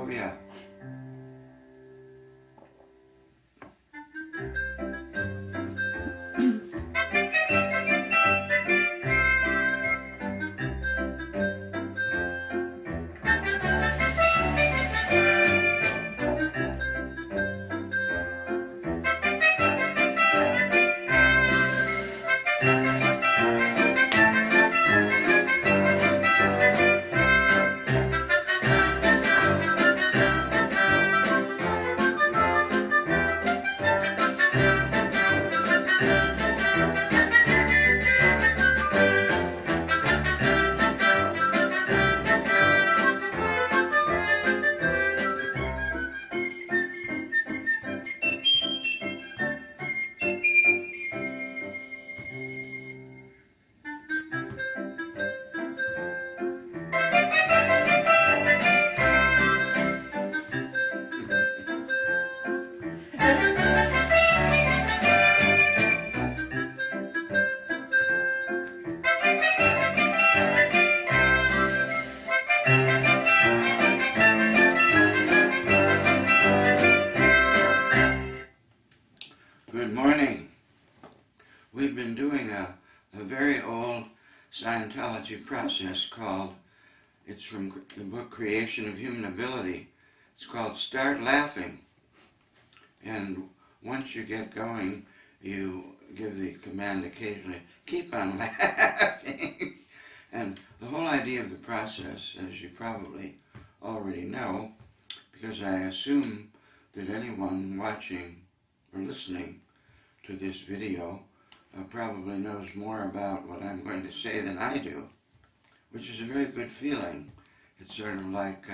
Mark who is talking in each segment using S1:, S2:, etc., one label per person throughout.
S1: Oh yeah. Good morning. We've been doing a very old Scientology process called, it's from the book Creation of Human Ability. It's called Start Laughing. And once you get going, you give the command occasionally, keep on laughing. And the whole idea of the process, as you probably already know, because I assume that anyone watching or listening to this video probably knows more about what I'm going to say than I do, which is a very good feeling. It's sort of like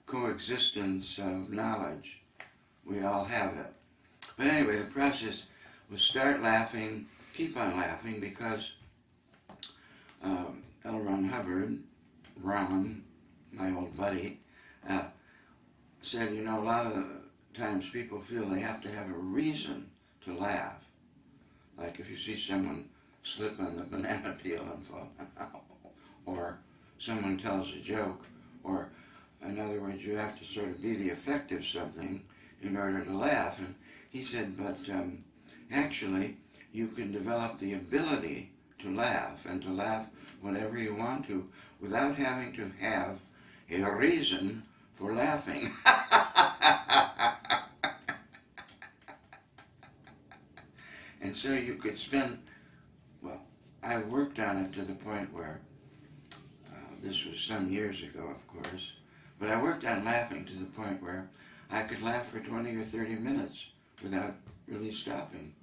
S1: coexistence of knowledge. We all have it. But anyway, the process was start laughing, keep on laughing, because L. Ron Hubbard, Ron, my old buddy, said, you know, a lot of times people feel they have to have a reason to laugh. Like if you see someone slip on the banana peel and fall, or someone tells a joke, or in other words, you have to sort of be the effect of something in order to laugh. And he said, but actually, you can develop the ability to laugh, and to laugh whenever you want to, without having to have a reason for laughing. And so you could spend, well, I worked on it to the point where, this was some years ago, of course, but I worked on laughing to the point where I could laugh for 20 or 30 minutes without really stopping.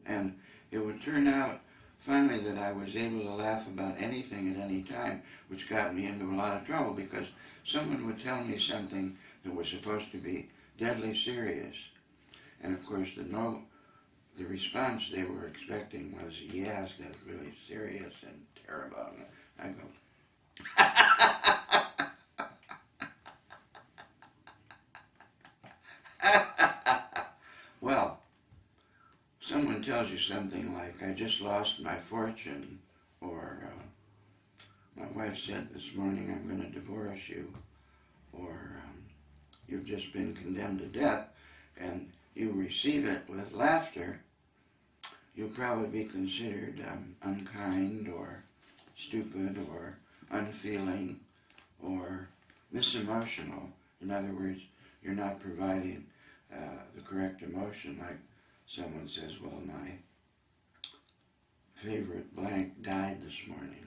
S1: And it would turn out finally that I was able to laugh about anything at any time, which got me into a lot of trouble, because someone would tell me something that was supposed to be deadly serious. And of course the response they were expecting was, yes, that's really serious and terrible. And I go, well, someone tells you something like, I just lost my fortune, or my wife said this morning I'm going to divorce you, or you've just been condemned to death, and you receive it with laughter, you'll probably be considered unkind or stupid or unfeeling or misemotional. In other words, you're not providing the correct emotion. Like someone says, well, my favorite blank died this morning.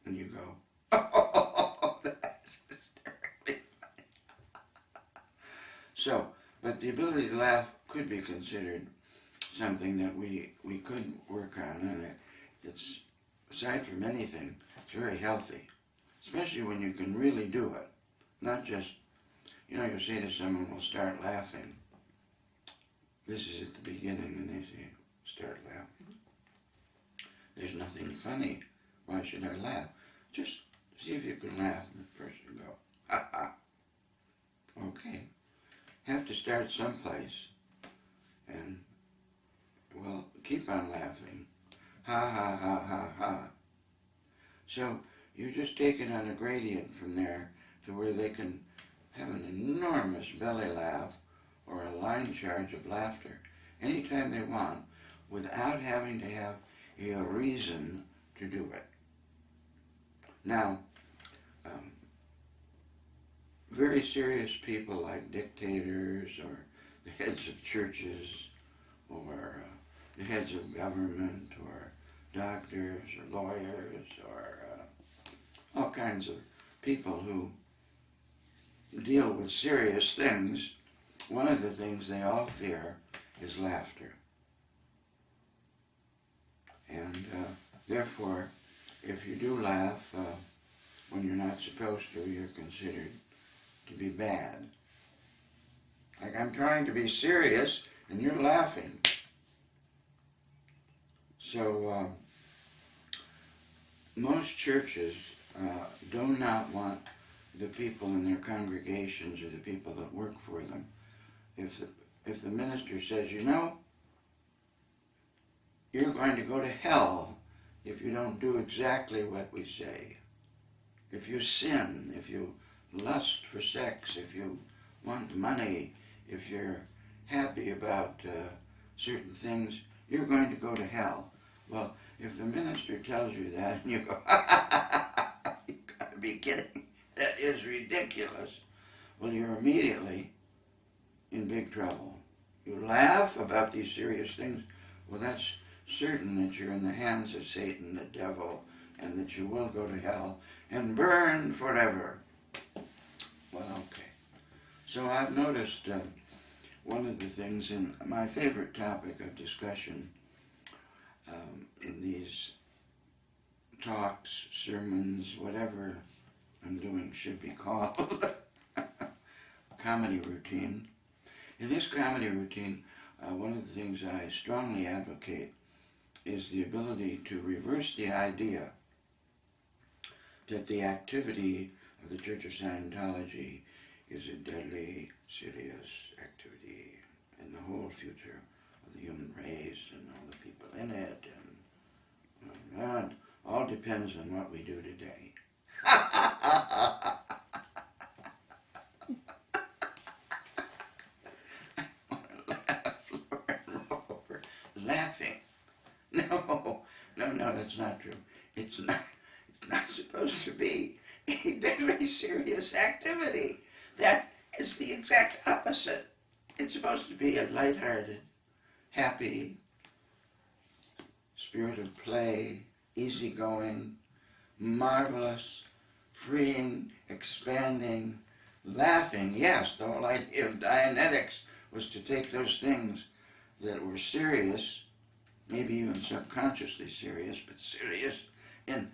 S1: And you go, oh, that's hysterically funny. So, but the ability to laugh could be considered something that we could work on, and it's, aside from anything, it's very healthy, especially when you can really do it. Not just, you know, you say to someone, well, start laughing. This is at the beginning, and they say, start laughing. There's nothing funny. Why should I laugh? Just see if you can laugh, and the person go, ha ha. Okay. Have to start someplace, and well, keep on laughing. Ha ha ha ha ha. So you just take it on a gradient from there to where they can have an enormous belly laugh or a line charge of laughter anytime they want without having to have a reason to do it. Now, very serious people like dictators or the heads of churches or the heads of government or doctors or lawyers or all kinds of people who deal with serious things, one of the things they all fear is laughter. And therefore, if you do laugh when you're not supposed to, you're considered to be bad. Like, I'm trying to be serious and you're laughing. So most churches do not want the people in their congregations or the people that work for them, if the minister says, you know, you're going to go to hell if you don't do exactly what we say. If you sin, if you lust for sex, if you want money, if you're happy about certain things, you're going to go to hell. Well, if the minister tells you that and you go, you gotta be kidding, that is ridiculous, well, you're immediately in big trouble. You laugh about these serious things, well, that's certain that you're in the hands of Satan, the devil, and that you will go to hell and burn forever. Well, okay. So I've noticed one of the things in my favorite topic of discussion in these talks, sermons, whatever I'm doing should be called, comedy routine. In this comedy routine, one of the things I strongly advocate is the ability to reverse the idea that the activity of the Church of Scientology is a deadly, serious activity in the whole future of the human race and all the people in it, and it all depends on what we do today. Laughing. No, that's not true. It's not supposed to be a deadly serious activity. That is the exact opposite. It's supposed to be a lighthearted, happy, spirit of play, easygoing, marvelous, freeing, expanding, laughing. Yes, the whole idea of Dianetics was to take those things that were serious, maybe even subconsciously serious, but serious, and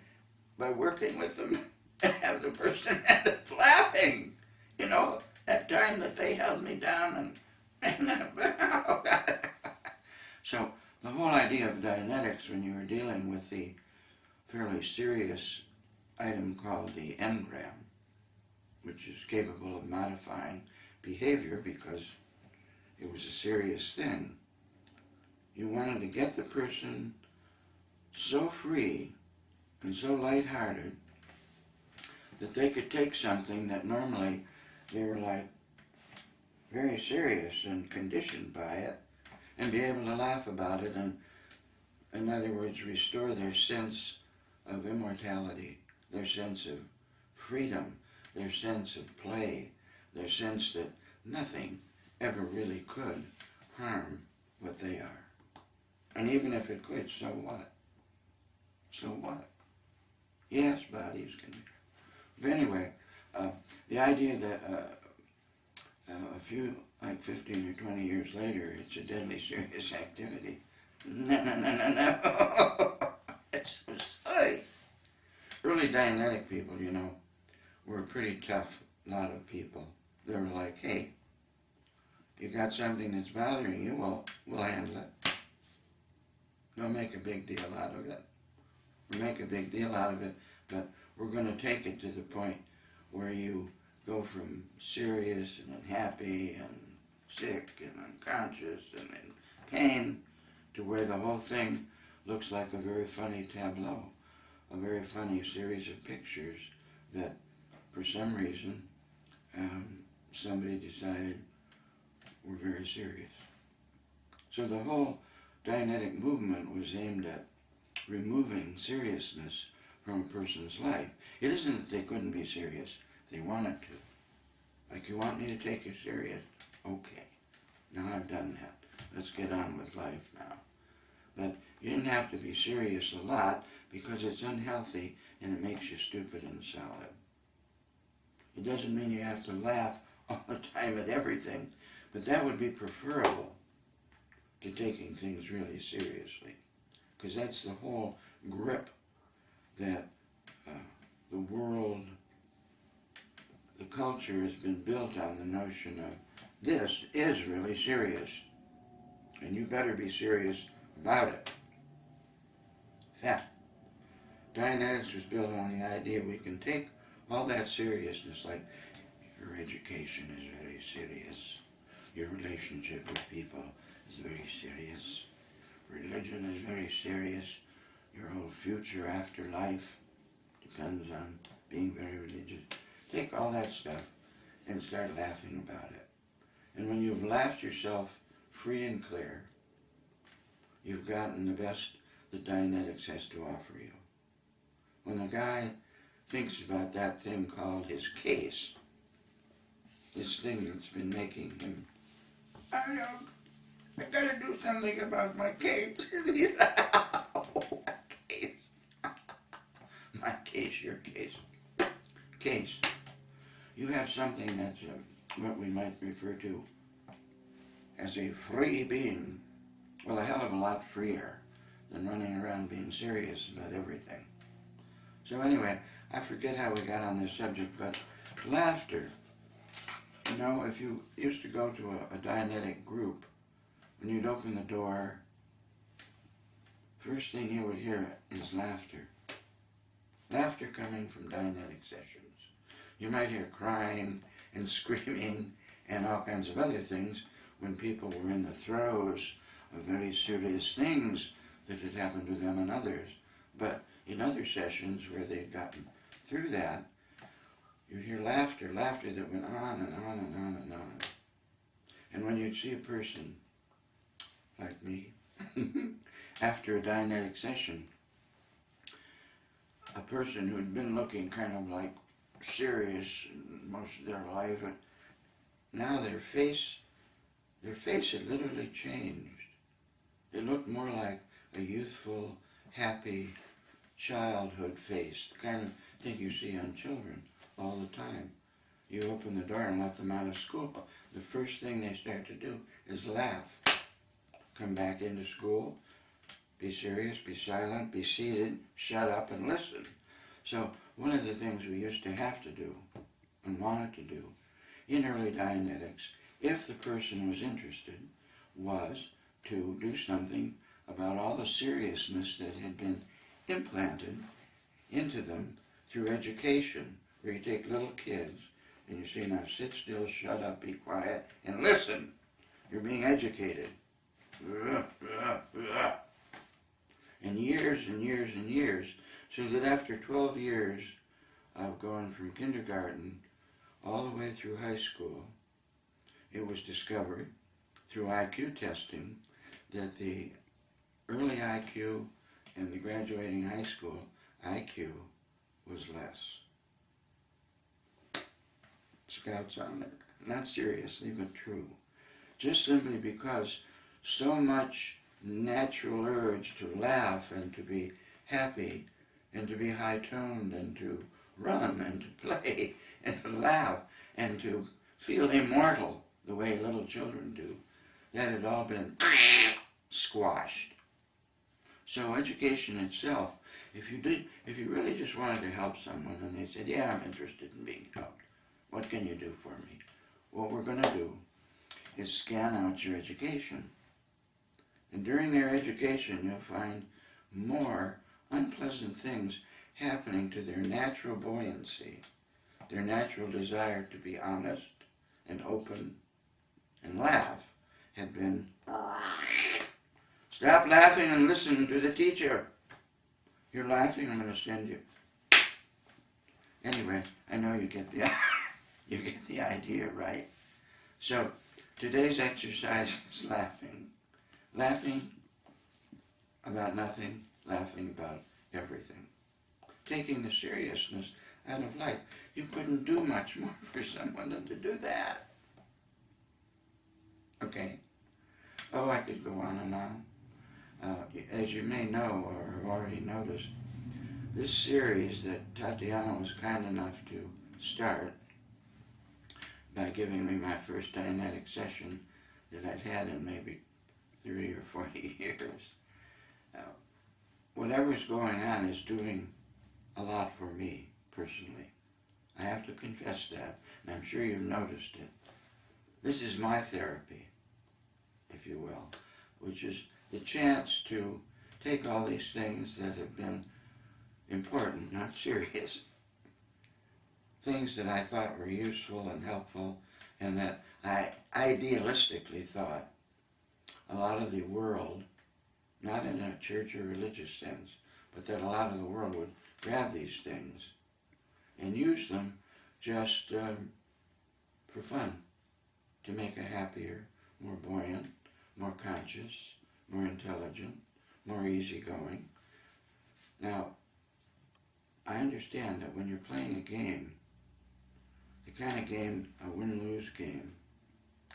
S1: by working with them, have the person end up laughing. You know, that time that they held me down and oh God. So the whole idea of Dianetics, when you were dealing with the fairly serious item called the engram, which is capable of modifying behavior because it was a serious thing, you wanted to get the person so free and so lighthearted that they could take something that normally they were like very serious and conditioned by it and be able to laugh about it and, in other words, restore their sense of immortality, their sense of freedom, their sense of play, their sense that nothing ever really could harm what they are. And even if it could, so what? So what? Yes, bodies can be. But anyway, the idea that a few, like 15 or 20 years later, it's a deadly serious activity. No. It's so silly. Early Dianetic people, you know, were a pretty tough lot of people. They were like, hey, you got something that's bothering you, well, we'll handle it. Don't make a big deal out of it. We'll make a big deal out of it, but we're going to take it to the point where you go from serious and unhappy and sick and unconscious and in pain to where the whole thing looks like a very funny tableau, a very funny series of pictures that, for some reason, somebody decided we're very serious. So the whole Dianetic movement was aimed at removing seriousness from a person's life. It isn't that they couldn't be serious if they wanted to. Like, you want me to take you serious? Okay. Now I've done that. Let's get on with life now. But you didn't have to be serious a lot because it's unhealthy and it makes you stupid and solid. It doesn't mean you have to laugh all the time at everything, but that would be preferable to taking things really seriously, because that's the whole grip that the world, the culture has been built on, the notion of this is really serious, and you better be serious about it. In fact, Dianetics was built on the idea we can take all that seriousness, like your education is very serious, your relationship with people is very serious, religion is very serious, your whole future after life depends on being very religious. Take all that stuff and start laughing about it. And when you've laughed yourself free and clear, you've gotten the best that Dianetics has to offer you. When a guy thinks about that thing called his case, this thing that's been making him, I gotta do something about my case. Oh, my case. My case, your case. Case. You have something that's what we might refer to as a free being. Well, a hell of a lot freer than running around being serious about everything. So anyway, I forget how we got on this subject, but laughter. You know, if you used to go to a Dianetic group, when you'd open the door, first thing you would hear is laughter. Laughter coming from Dianetic sessions. You might hear crying and screaming and all kinds of other things when people were in the throes of very serious things that had happened to them and others. But in other sessions where they'd gotten through that, you'd hear laughter that went on and on and on and on. And when you'd see a person like me, after a Dianetic session, a person who'd been looking kind of like serious most of their life, but now their face had literally changed. It looked more like a youthful, happy childhood face, the kind of thing you see on children all the time. You open the door and let them out of school. The first thing they start to do is laugh. Come back into school, be serious, be silent, be seated, shut up and listen. So one of the things we used to have to do and wanted to do in early Dianetics, if the person was interested, was to do something about all the seriousness that had been implanted into them through education, where you take little kids and you say, now sit still, shut up, be quiet, and listen. You're being educated. And years and years and years, so that after 12 years of going from kindergarten all the way through high school, it was discovered through IQ testing that the early IQ and the graduating high school IQ was less. Scouts on it. Not seriously, but true. Just simply because so much natural urge to laugh and to be happy and to be high-toned and to run and to play and to laugh and to feel immortal the way little children do, that had all been squashed. So education itself, if you really just wanted to help someone and they said, yeah, I'm interested in being helped, what can you do for me? What we're going to do is scan out your education. And during their education, you'll find more unpleasant things happening to their natural buoyancy, their natural desire to be honest and open and laugh had been, stop laughing and listen to the teacher. You're laughing, I'm going to send you. Anyway, I know you get You get the idea, right? So today's exercise is laughing. Laughing about nothing, laughing about everything. Taking the seriousness out of life. You couldn't do much more for someone than to do that. Okay? Oh, I could go on and on. As you may know or have already noticed, this series that Tatiana was kind enough to start by giving me my first Dianetic session that I've had in maybe 30 or 40 years. Whatever's going on is doing a lot for me personally. I have to confess that, and I'm sure you've noticed it. This is my therapy, if you will, which is the chance to take all these things that have been important, not serious, things that I thought were useful and helpful, and that I idealistically thought a lot of the world, not in a church or religious sense, but that a lot of the world would grab these things and use them just for fun, to make a happier, more buoyant, more conscious, more intelligent, more easygoing. Now, I understand that when you're playing a game, the kind of game, a win-lose game,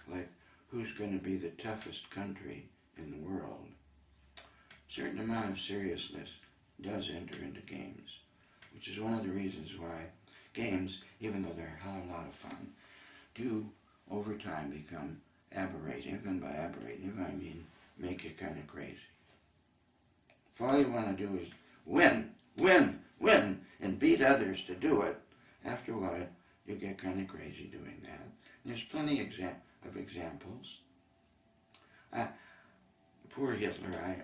S1: like who's going to be the toughest country in the world, a certain amount of seriousness does enter into games, which is one of the reasons why games, even though they're a hell of a lot of fun, do over time become aberrative, and by aberrative I mean make you kind of crazy. If all you want to do is win, win, win, and beat others to do it, after a while you get kind of crazy doing that. There's plenty of examples. Poor Hitler,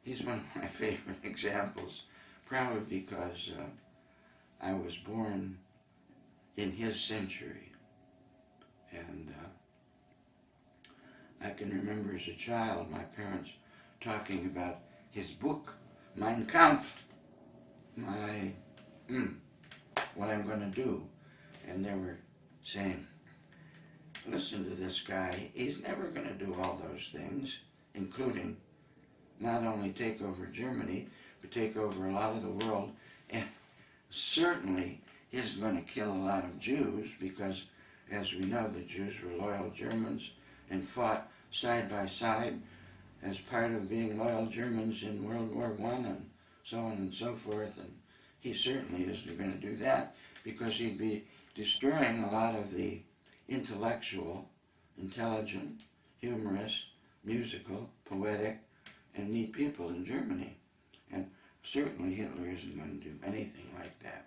S1: he's one of my favorite examples, probably because I was born in his century. And I can remember as a child my parents talking about his book, Mein Kampf, what I'm going to do. And they were saying, listen to this guy, he's never going to do all those things, including not only take over Germany, but take over a lot of the world, and certainly he's going to kill a lot of Jews, because as we know, the Jews were loyal Germans and fought side by side as part of being loyal Germans in World War I and so on and so forth. And he certainly isn't going to do that, because he'd be destroying a lot of the intellectual, intelligent, humorous, musical, poetic, and neat people in Germany. And certainly Hitler isn't going to do anything like that.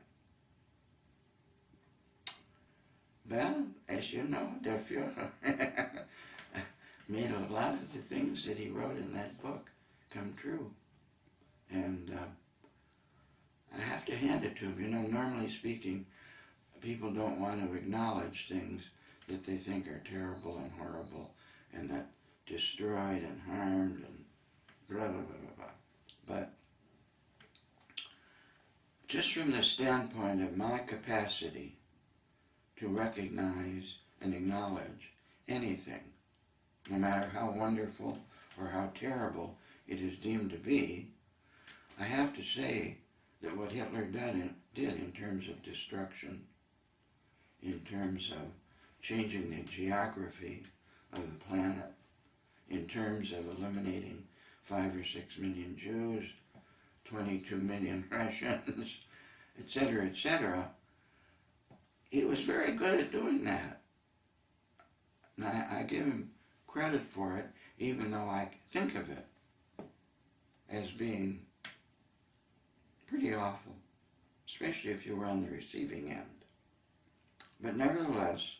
S1: Well, as you know, der Führer made a lot of the things that he wrote in that book come true. And I have to hand it to him. You know, normally speaking, people don't want to acknowledge things that they think are terrible and horrible and that destroyed and harmed and blah, blah, blah, blah, blah. But just from the standpoint of my capacity to recognize and acknowledge anything, no matter how wonderful or how terrible it is deemed to be, I have to say that what Hitler did in terms of destruction, in terms of changing the geography of the planet, in terms of eliminating 5 or 6 million Jews, 22 million Russians, etc., he was very good at doing that. And I give him credit for it, even though I think of it as being pretty awful, especially if you were on the receiving end. But nevertheless,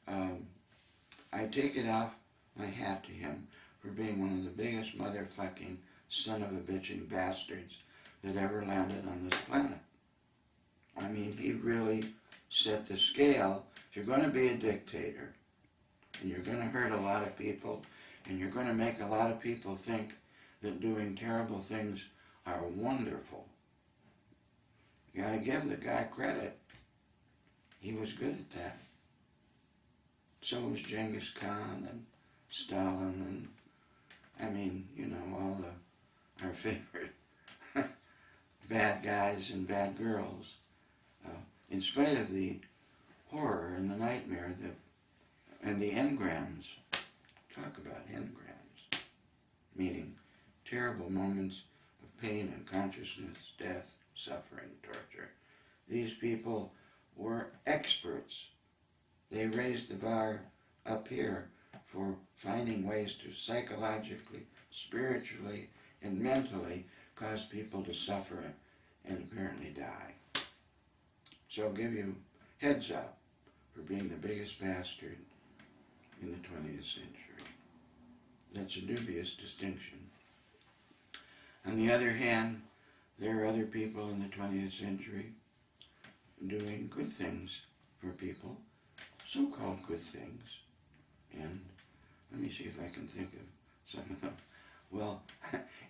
S1: I take it off my hat to him for being one of the biggest motherfucking son of a bitching bastards that ever landed on this planet. I mean, he really set the scale. If you're going to be a dictator, and you're going to hurt a lot of people, and you're going to make a lot of people think that doing terrible things are wonderful, you got to give the guy credit. He was good at that. So was Genghis Khan and Stalin and, all our favorite bad guys and bad girls. In spite of the horror and the nightmare and the engrams, talk about engrams, meaning terrible moments of pain and consciousness, death, suffering, torture. These people were experts. They raised the bar up here for finding ways to psychologically, spiritually, and mentally cause people to suffer and apparently die. So I'll give you heads up for being the biggest bastard in the 20th century. That's a dubious distinction. On the other hand, there are other people in the 20th century doing good things for people, so-called good things. And let me see if I can think of some of them. Well,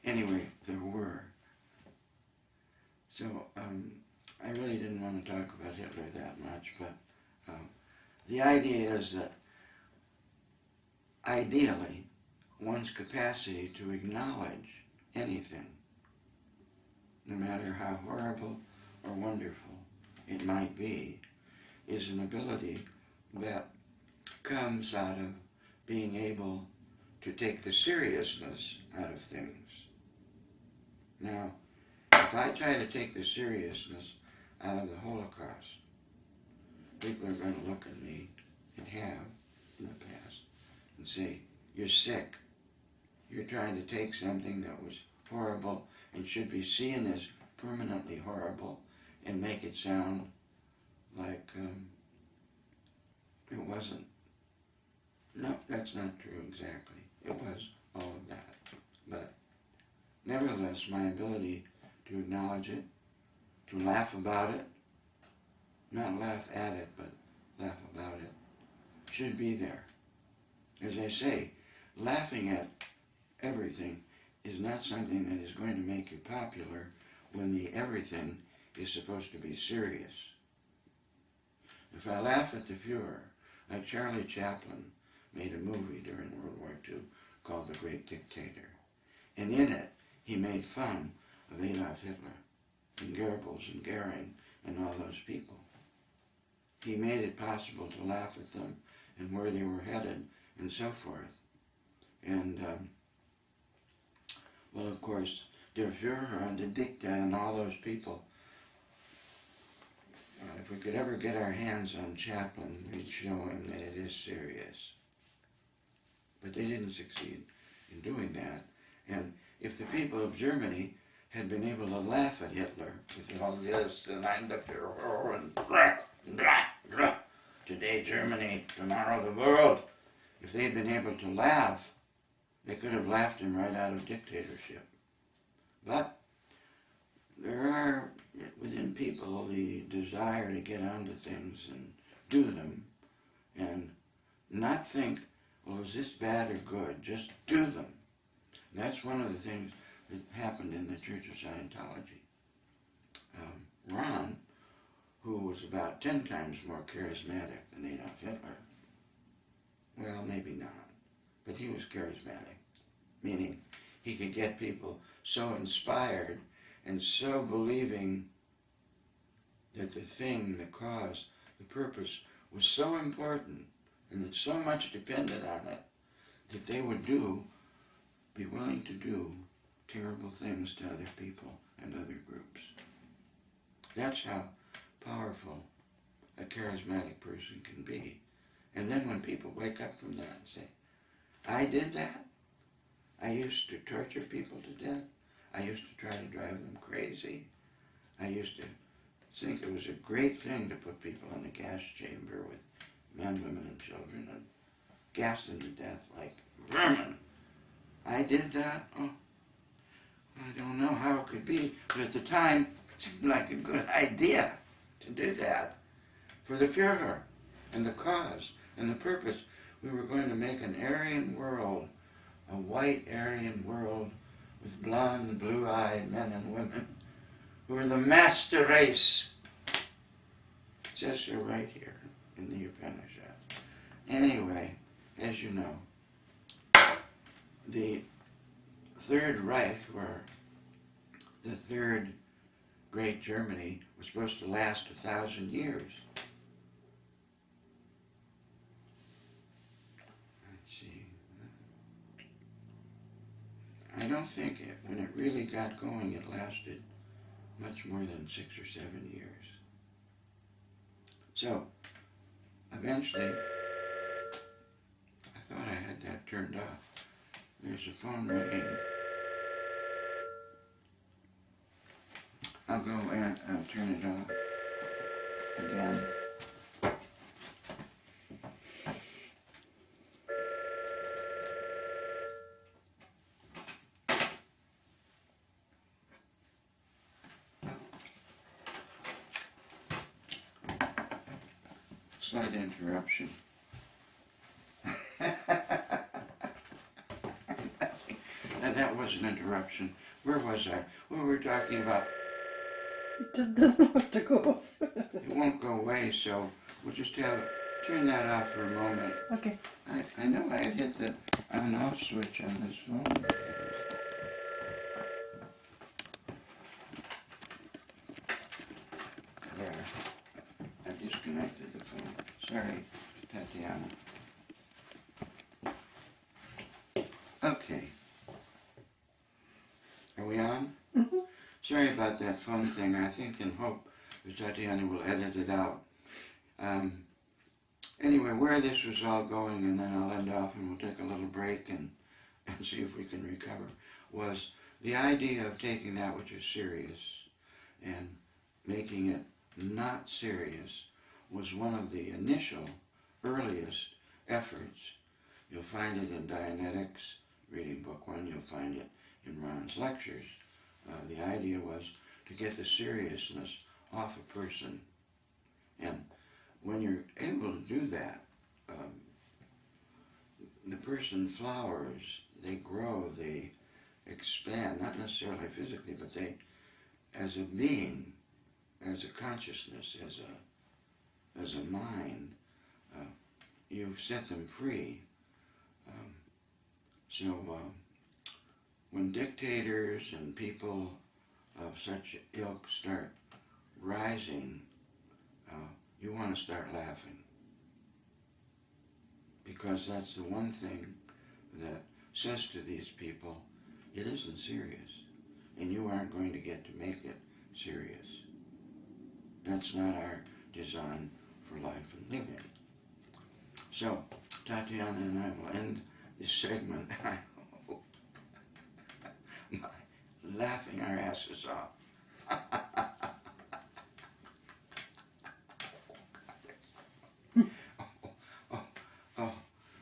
S1: anyway, there were. So I really didn't want to talk about Hitler that much, but the idea is that ideally, one's capacity to acknowledge anything, no matter how horrible or wonderful it might be, is an ability that comes out of being able to take the seriousness out of things. Now, if I try to take the seriousness out of the Holocaust, people are going to look at me, and have in the past, and say, you're sick. You're trying to take something that was horrible and should be seen as permanently horrible and make it sound like it wasn't. No, that's not true exactly. It was all of that. But nevertheless, my ability to acknowledge it, to laugh about it, not laugh at it, but laugh about it, should be there. As I say, laughing at everything is not something that is going to make you popular when the everything is supposed to be serious. If I laugh at the Fuhrer, like Charlie Chaplin made a movie during World War II called The Great Dictator, and in it he made fun of Adolf Hitler and Goebbels and Goering and all those people. He made it possible to laugh at them and where they were headed and so forth. And, well, of course, Der Führer and the Dicta and all those people, if we could ever get our hands on Chaplin, we'd show him that it is serious. But they didn't succeed in doing that. And if the people of Germany had been able to laugh at Hitler with all this and I'm the Führer and blah, blah, blah, today Germany, tomorrow the world, if they'd been able to laugh, they could have laughed him right out of dictatorship. But there are within people the desire to get onto things and do them and not think, well, is this bad or good? Just do them. That's one of the things that happened in the Church of Scientology. Ron, who was about 10 times more charismatic than Adolf Hitler, well, maybe not, but he was charismatic, meaning he could get people so inspired and so believing that the thing, the cause, the purpose was so important and that so much depended on it that they would be willing to do terrible things to other people and other groups. That's how powerful a charismatic person can be. And then when people wake up from that and say, I did that, I used to torture people to death, I used to try to drive them crazy, I used to think it was a great thing to put people in the gas chamber with men, women, and children and gas them to death like vermin. I did that? Oh, I don't know how it could be, but at the time it seemed like a good idea to do that for the Führer and the cause and the purpose. We were going to make an Aryan world, a white Aryan world with blonde, blue-eyed men and women who were the master race. says so right here in the Upanishad. Anyway, as you know, the Third Reich, or the Third Great Germany, was supposed to last 1,000 years. Let's see. I don't think when it really got going, it lasted much more than 6 or 7 years. So, eventually, I thought I had that turned off. There's a phone ringing. I'll go and turn it off again. Slight interruption. That was an interruption. Where was I? What were we talking about?
S2: It just doesn't want to go off.
S1: It won't go away, so we'll just turn that off for a moment.
S2: Okay.
S1: I know I had hit the on-off switch on this phone. There. I disconnected the phone. Sorry, Tatiana. Okay. Are we on?
S2: Mm-hmm.
S1: Sorry about that phone thing. I think and hope that Tatiana will edit it out. Anyway, where this was all going, and then I'll end off and we'll take a little break and see if we can recover, was the idea of taking that which is serious and making it not serious was one of the initial, earliest efforts. You'll find it in Dianetics, reading book 1. You'll find it in Ron's lectures. The idea was to get the seriousness off a person. And when you're able to do that, the person flowers, they grow, they expand, not necessarily physically, but they, as a being, as a consciousness, as a mind, you've set them free. When dictators and people of such ilk start rising, you want to start laughing. Because that's the one thing that says to these people, it isn't serious, and you aren't going to get to make it serious. That's not our design for life and living. So, Tatiana and I will end this segment, I hope, by laughing our asses off.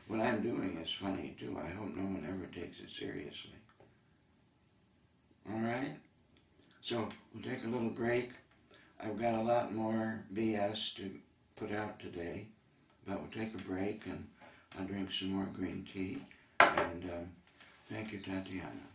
S1: What I'm doing is funny too. I hope no one ever takes it seriously. All right? So, we'll take a little break. I've got a lot more BS to put out today, but we'll take a break and I'll drink some more green tea. And thank you, Tatiana.